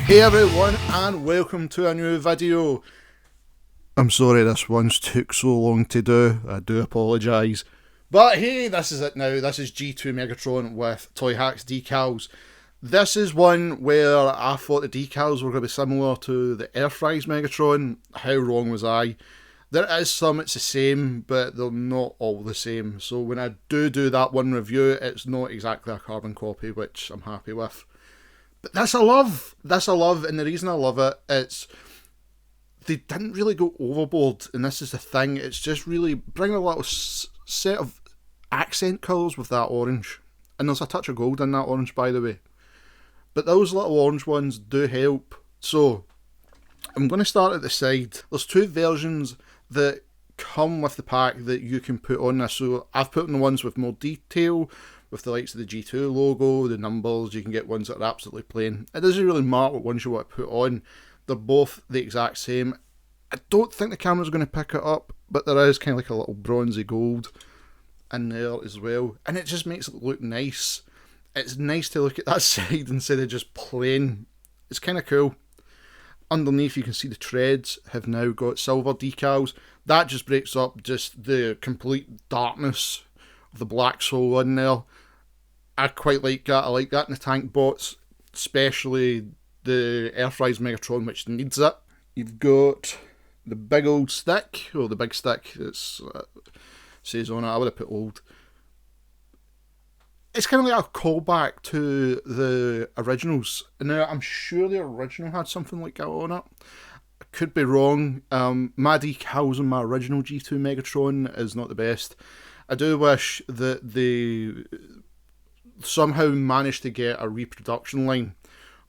Hey everyone, and welcome to a new video. I'm sorry this one's took so long to do, I do apologise. But hey, this is it now. This is G2 Megatron with Toyhax Decals. This is one where I thought the decals were going to be similar to the Earthrise Megatron. How wrong was I? There is some it's the same, but they're not all the same. So when I do that one review, it's not exactly a carbon copy, which I'm happy with. But this I love, and the reason I love it, it's they didn't really go overboard, and this is the thing, it's just really bring a little set of accent colours with that orange. And there's a touch of gold in that orange, by the way. But those little orange ones do help. So, I'm going to start at the side. There's two versions that come with the pack that you can put on this. So, I've put in the ones with more detail, with the likes of the G2 logo, the numbers. You can get ones that are absolutely plain. It doesn't really matter what ones you want to put on. They're both the exact same. I don't think the camera's going to pick it up, but there is kind of like a little bronzy gold in there as well. And it just makes it look nice. It's nice to look at that side instead of just plain. It's kind of cool. Underneath you can see the treads have now got silver decals. That just breaks up just the complete darkness of the black soul in there. I quite like that. I like that in the tank bots, especially the Earthrise Megatron, which needs it. You've got the big old stick, or the big stick, it says on it, I would have put old. It's kind of like a callback to the originals. Now, I'm sure the original had something like that on it. I could be wrong. My decals on my original G2 Megatron is not the best. I do wish that they somehow managed to get a reproduction line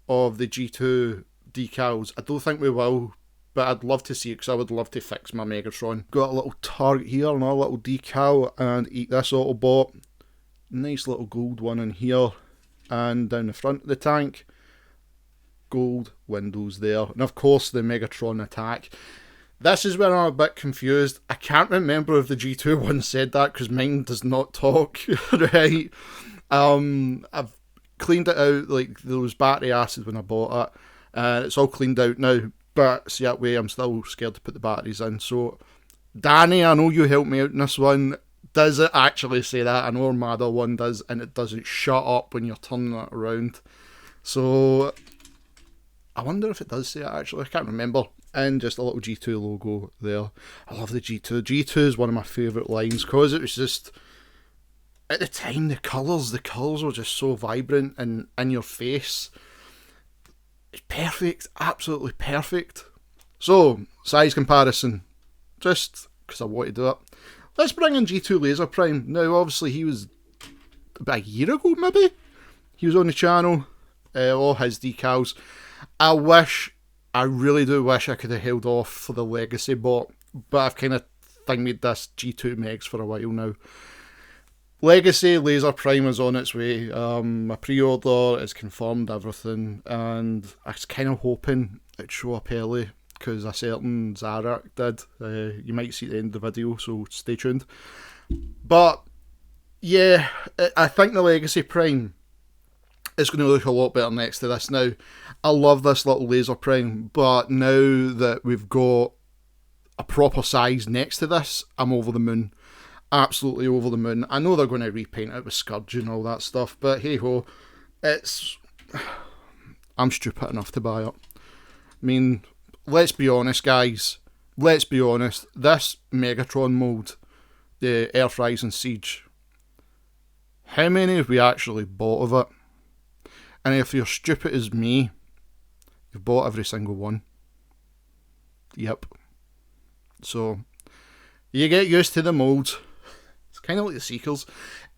of the G2 decals. I don't think we will, but I'd love to see it because I would love to fix my Megatron. Got a little target here, another little decal, and eat this Autobot. Nice little gold one in here, and down the front of the tank, gold windows there, and of course the Megatron attack. This is where I'm a bit confused. I can't remember if the G2 one said that because mine does not talk, right? I've cleaned it out, like there was battery acid when I bought it. It's all cleaned out now, but see that way I'm still scared to put the batteries in. So, Danny, I know you helped me out in this one. Does it actually say that? I know our Madder one does, and it doesn't shut up when you're turning it around. So, I wonder if it does say it actually. I can't remember. And just a little G2 logo there. I love the G2. G2 is one of my favourite lines because it was just, at the time, the colours were just so vibrant and in your face. It's perfect, absolutely perfect. So, size comparison, just because I want to do it. Let's bring in G2 Laser Prime. Now, obviously, he was about a year ago, maybe? He was on the channel, all his decals. I really do wish I could have held off for the Legacy bot, but I've kind of thingied this G2 Megs for a while now. Legacy Laser Prime is on its way. My pre-order is confirmed, everything, and I was kind of hoping it'd show up early because a certain Zarak did. You might see at the end of the video, so stay tuned. But yeah, I think the Legacy Prime is going to look a lot better next to this now. I love this little Laser Prime, but now that we've got a proper size next to this, I'm over the moon. Absolutely over the moon. I know they're going to repaint it with Scourge and all that stuff, but hey ho, I'm stupid enough to buy it. I mean, let's be honest, guys. Let's be honest. This Megatron mold, the Earthrise and Siege, how many have we actually bought of it? And if you're stupid as me, you've bought every single one. Yep. So, you get used to the molds. It's kind of like the sequels.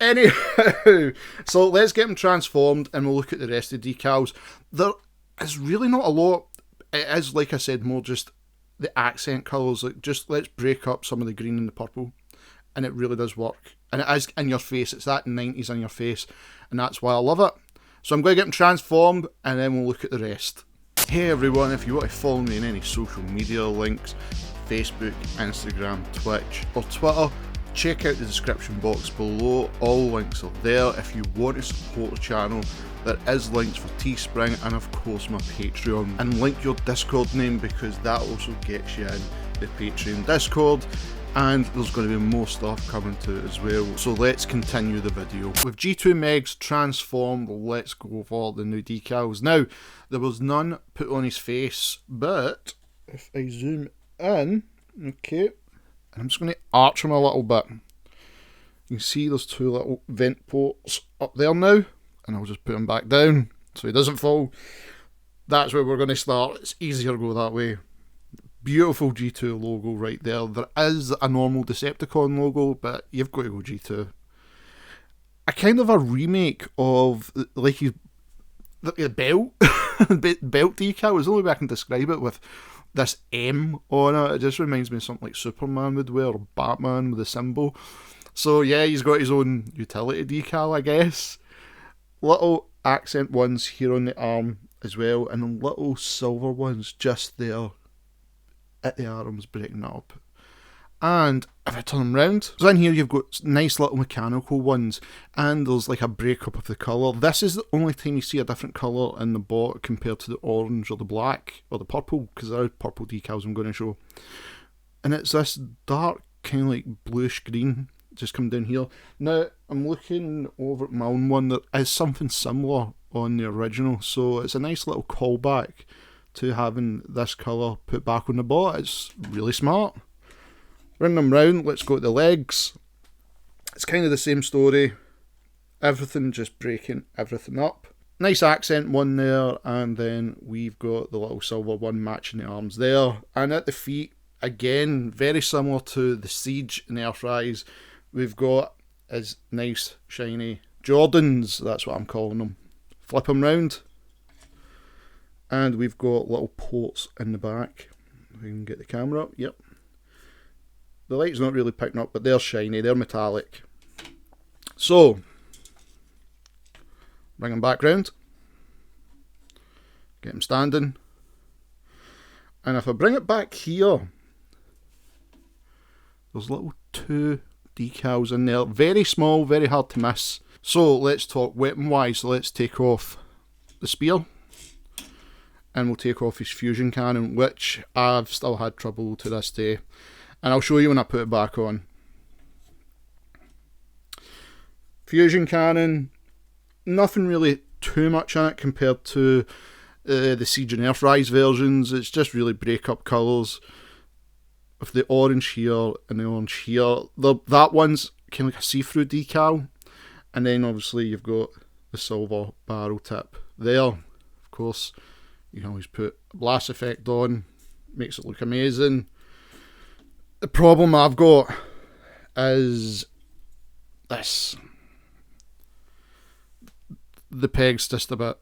Anyhow, so let's get them transformed and we'll look at the rest of the decals. There is really not a lot. It is, like I said, more just the accent colours. Like, just let's break up some of the green and the purple. And it really does work. And it is in your face. It's that 90s in your face. And that's why I love it. So I'm going to get them transformed and then we'll look at the rest. Hey everyone, if you want to follow me in any social media links, Facebook, Instagram, Twitch or Twitter, check out the description box below, all links are there. If you want to support the channel, there is links for Teespring and of course my Patreon, and link your Discord name because that also gets you in the Patreon Discord, and there's going to be more stuff coming to it as well. So let's continue the video. With G2 Megs transformed, let's go for the new decals. Now, there was none put on his face, but if I zoom in, okay, I'm just going to arch him a little bit. You can see there's two little vent ports up there now, and I'll just put him back down so he doesn't fall. That's where we're going to start. It's easier to go that way. Beautiful G2 logo right there. There is a normal Decepticon logo, but you've got to go G2. A kind of a remake of, like, the belt. Belt decal is the only way I can describe it, with this M on it. It just reminds me of something like Superman would wear, or Batman with a symbol. So yeah, he's got his own utility decal, I guess. Little accent ones here on the arm as well, and little silver ones just there at the arms, breaking that up. And if I turn them round, so in here you've got nice little mechanical ones, and there's like a breakup of the colour. This is the only time you see a different colour in the bot compared to the orange or the black or the purple, because there are purple decals I'm going to show. And it's this dark kind of like bluish green just come down here. Now I'm looking over at my own one, there is something similar on the original, so it's a nice little callback to having this colour put back on the bot. It's really smart. Run them round, let's go to the legs. It's kind of the same story. Everything just breaking everything up. Nice accent one there, and then we've got the little silver one matching the arms there. And at the feet, again, very similar to the Siege and Earthrise, we've got his nice shiny Jordans, that's what I'm calling them. Flip them round. And we've got little ports in the back. We can get the camera up, yep. The light's not really picking up, but they're shiny, they're metallic. So, bring them back round. Get them standing. And if I bring it back here, there's little two decals in there. Very small, very hard to miss. So, let's talk weapon-wise. Let's take off the spear. And we'll take off his fusion cannon, which I've still had trouble to this day. And I'll show you when I put it back on. Fusion cannon, nothing really too much in it compared to the Siege and Earthrise versions. It's just really break-up colours. With the orange here and the orange here. That one's kind of like a see-through decal. And then obviously you've got the silver barrel tip there. Of course, you can always put a blast effect on, makes it look amazing. The problem I've got is this. The peg's just a bit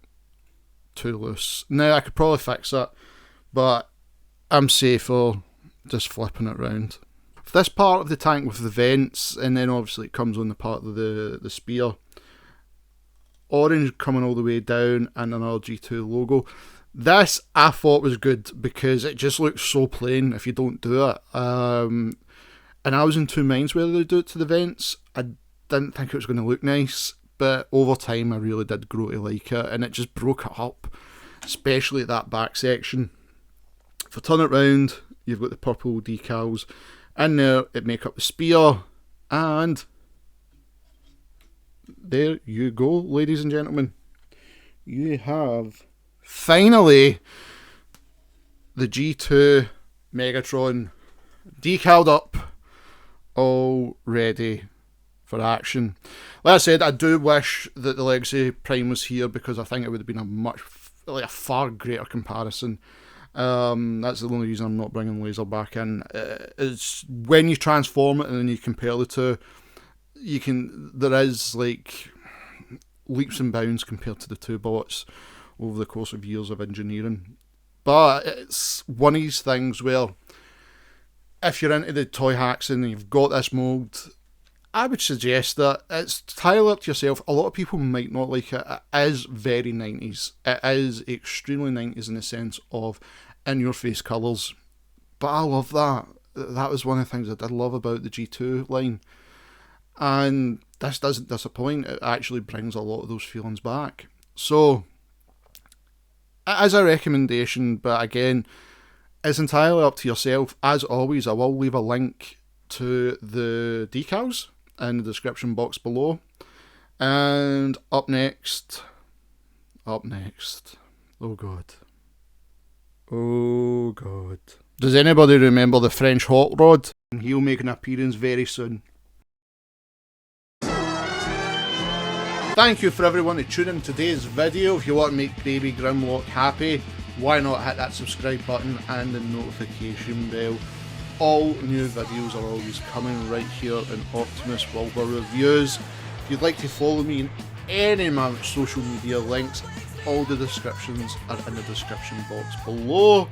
too loose. Now I could probably fix it, but I'm safer just flipping it round. For this part of the tank with the vents, and then obviously it comes on the part of the spear. Orange coming all the way down and another G2 logo. This I thought was good because it just looks so plain if you don't do it. And I was in two minds whether to do it to the vents. I didn't think it was going to look nice, but over time I really did grow to like it, and it just broke it up, especially that back section. If I turn it round, you've got the purple decals in there, it make up the spear, and there you go, ladies and gentlemen. You have finally the G2 Megatron decaled up, all ready for action. Like I said, I do wish that the Legacy Prime was here because I think it would have been a far greater comparison. That's the only reason I'm not bringing Laser back in. It's when you transform it and then you compare the two, there is like leaps and bounds compared to the two bots over the course of years of engineering. But it's one of these things where if you're into the Toyhax and you've got this mould, I would suggest that it's entirely up to yourself. A lot of people might not like it. It is very 90s. It is extremely 90s in the sense of in-your-face colours. But I love that. that was one of the things I did love about the G2 line. And this doesn't disappoint. It actually brings a lot of those feelings back. So, as a recommendation, but again, it's entirely up to yourself. As always, I will leave a link to the decals in the description box below. And up next, oh god. Does anybody remember the French Hot Rod? He'll make an appearance very soon. Thank you for everyone to tune in today's video. If you want to make Baby Grimlock happy, why not hit that subscribe button and the notification bell. All new videos are always coming right here in Optimus Wilbur Reviews. If you'd like to follow me in any of my social media links, all the descriptions are in the description box below.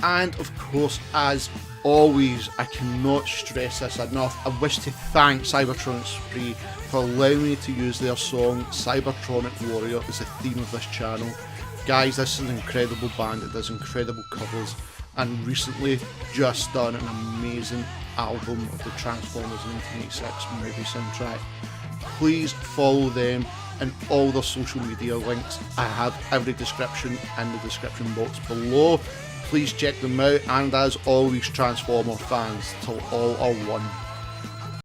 And of course, as always, I cannot stress this enough, I wish to thank Cybertronic Spree for allowing me to use their song Cybertronic Warrior as the theme of this channel. Guys, this is an incredible band that does incredible covers, and recently just done an amazing album of the Transformers 1986 movie soundtrack. Please follow them and all their social media links. I have every description in the description box below. Please check them out, and as always, Transformer fans, till all are one.